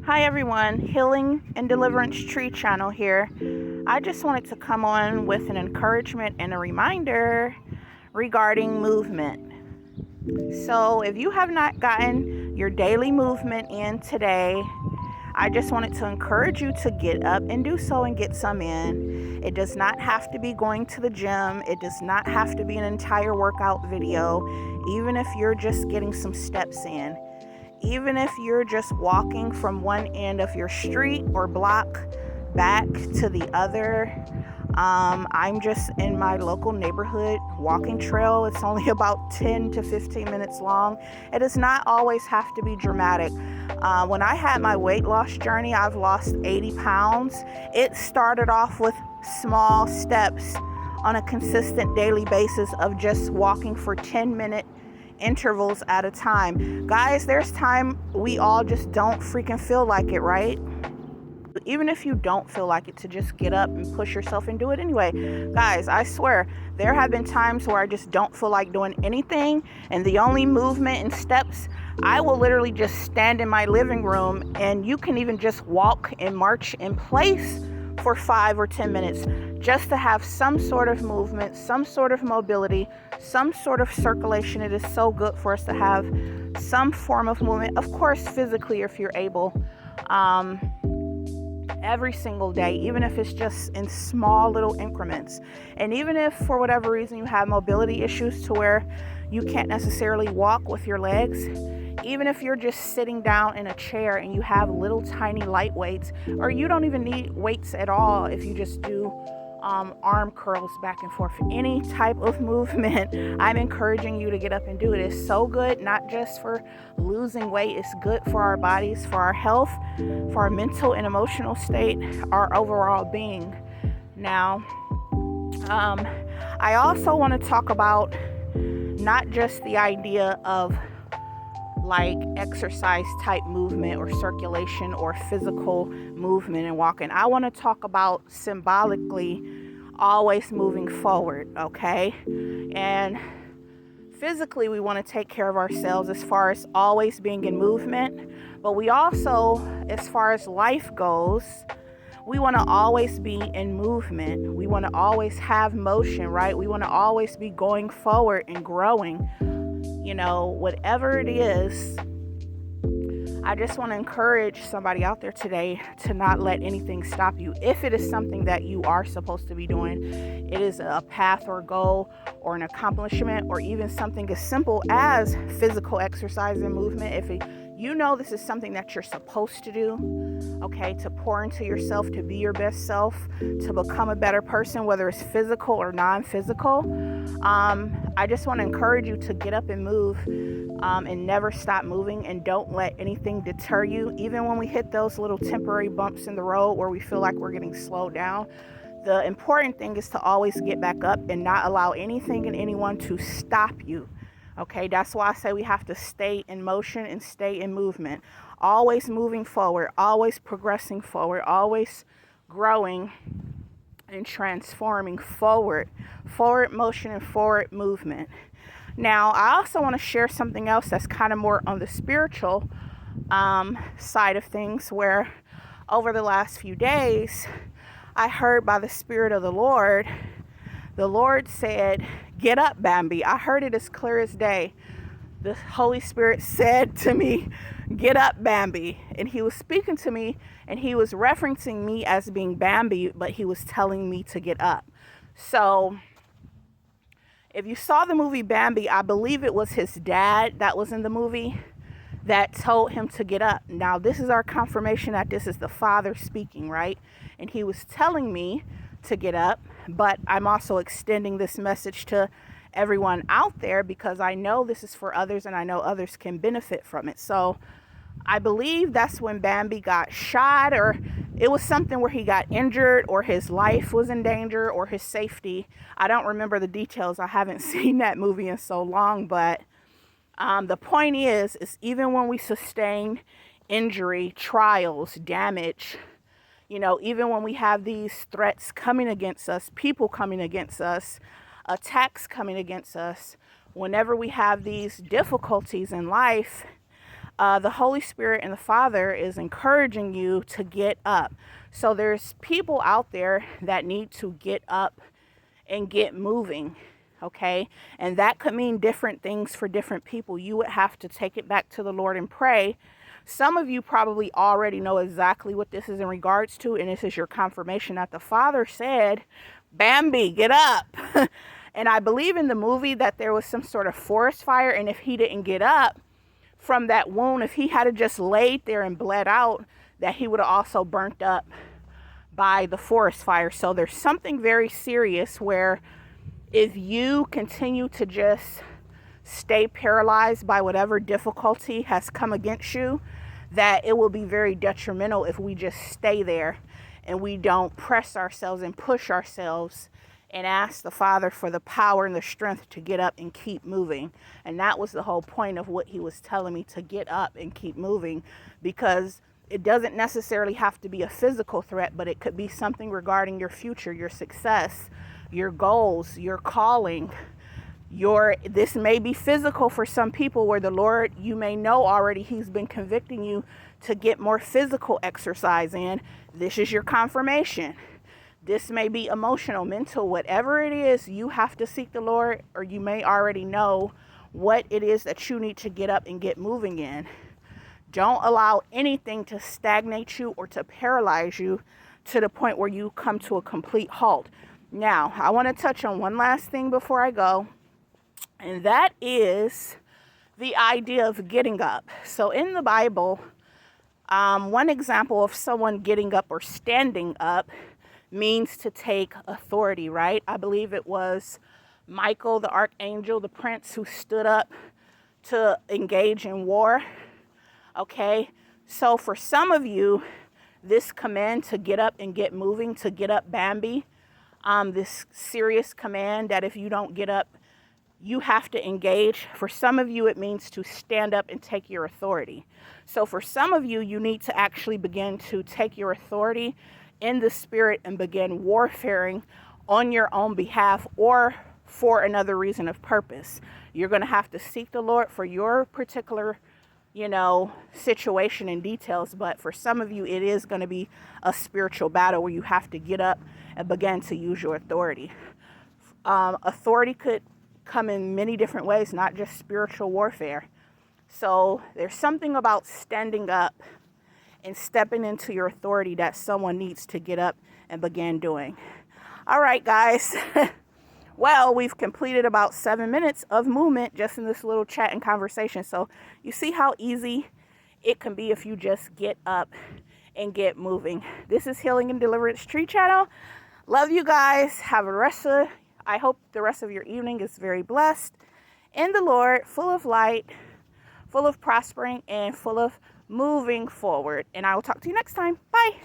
Hi everyone, Healing and Deliverance Tree Channel here. I just wanted to come on with an encouragement and a reminder regarding movement. So if you have not gotten your daily movement in today, I just wanted to encourage you to get up and do so and get some in. It does not have to be going to the gym. It does not have to be an entire workout video, even if you're just getting some steps in. Even if you're just walking from one end of your street or block back to the other. I'm just in my local neighborhood walking trail. It's only about 10 to 15 minutes long. It does not always have to be dramatic. When I had my weight loss journey, I've lost 80 pounds. It started off with small steps on a consistent daily basis of just walking for 10-minute intervals at a time. Guys, there's time we all just don't freaking feel like it, right? Even if you don't feel like it, to just get up and push yourself and do it anyway. Guys, I swear, there have been times where I just don't feel like doing anything, and the only movement and steps, I will literally just stand in my living room, and you can even just walk and march in place for 5 or 10 minutes just to have some sort of movement, some sort of mobility, some sort of circulation. It is so good for us to have some form of movement, of course, physically if you're able, every single day, even if it's just in small little increments. And even if for whatever reason you have mobility issues to where you can't necessarily walk with your legs, even if you're just sitting down in a chair and you have little tiny light weights, or you don't even need weights at all, if you just do arm curls back and forth, any type of movement, I'm encouraging you to get up and do it. It's so good, not just for losing weight, it's good for our bodies, for our health, for our mental and emotional state, our overall being. Now, I also want to talk about not just the idea of like exercise type movement or circulation or physical movement and walking. I want to talk about symbolically always moving forward, okay? And physically, we want to take care of ourselves as far as always being in movement, but we also, as far as life goes, we want to always be in movement. We want to always have motion, right? We want to always be going forward and growing. You know, whatever it is, I just want to encourage somebody out there today to not let anything stop you. If it is something that you are supposed to be doing, it is a path or goal or an accomplishment, or even something as simple as physical exercise and movement. If you know this is something that you're supposed to do, okay, to pour into yourself, to be your best self, to become a better person, whether it's physical or non-physical, I just want to encourage you to get up and move, and never stop moving, and don't let anything deter you. Even when we hit those little temporary bumps in the road where we feel like we're getting slowed down, the important thing is to always get back up and not allow anything and anyone to stop you. Okay, that's why I say we have to stay in motion and stay in movement. Always moving forward, always progressing forward, always growing and transforming forward motion and forward movement. Now, I also want to share something else that's kind of more on the spiritual side of things, where over the last few days, I heard by the Spirit of the Lord said, "Get up, Bambi." I heard it as clear as day. The Holy Spirit said to me, "Get up, Bambi." And he was speaking to me, and he was referencing me as being Bambi, but he was telling me to get up. So if you saw the movie Bambi, I believe it was his dad that was in the movie that told him to get up. Now, this is our confirmation that this is the Father speaking, right? And he was telling me to get up, but I'm also extending this message to everyone out there because I know this is for others, and I know others can benefit from it. So I believe that's when Bambi got shot, or it was something where he got injured, or his life was in danger, or his safety. I don't remember the details. I haven't seen that movie in so long, but the point is even when we sustain injury, trials, damage, you know, even when we have these threats coming against us, people coming against us, attacks coming against us, whenever we have these difficulties in life, the Holy Spirit and the Father is encouraging you to get up. So there's people out there that need to get up and get moving, okay? And that could mean different things for different people. You would have to take it back to the Lord and pray. Some of you probably already know exactly what this is in regards to, and this is your confirmation that the Father said, Bambi, get up. And I believe in the movie that there was some sort of forest fire, and if he didn't get up from that wound, if he had just laid there and bled out, that he would have also burnt up by the forest fire. So there's something very serious where if you continue to just stay paralyzed by whatever difficulty has come against you, that it will be very detrimental if we just stay there and we don't press ourselves and push ourselves and ask the Father for the power and the strength to get up and keep moving. And that was the whole point of what he was telling me, to get up and keep moving, because it doesn't necessarily have to be a physical threat, but it could be something regarding your future, your success, your goals, your calling. This may be physical for some people, where the Lord, you may know already, he's been convicting you to get more physical exercise in. This is your confirmation. This may be emotional, mental, whatever it is, you have to seek the Lord, or you may already know what it is that you need to get up and get moving in. Don't allow anything to stagnate you or to paralyze you to the point where you come to a complete halt. Now, I want to touch on one last thing before I go, and that is the idea of getting up. So in the Bible, one example of someone getting up or standing up means to take authority, right? I believe it was Michael, the archangel, the prince, who stood up to engage in war. Okay, so for some of you, this command to get up and get moving, to get up, Bambi, this serious command that if you don't get up, you have to engage. For some of you, it means to stand up and take your authority. So for some of you, you need to actually begin to take your authority in the spirit and begin warfaring on your own behalf or for another reason of purpose. You're going to have to seek the Lord for your particular situation and details. But for some of you, it is going to be a spiritual battle where you have to get up and begin to use your authority. Authority could come in many different ways, not just spiritual warfare. So there's something about standing up and stepping into your authority that someone needs to get up and begin doing. All right, guys. Well, we've completed about 7 minutes of movement just in this little chat and conversation. So you see how easy it can be if you just get up and get moving. This is Healing and Deliverance Tree Channel. Love you guys. I hope the rest of your evening is very blessed in the Lord, full of light, full of prospering, and full of moving forward. And I will talk to you next time. Bye.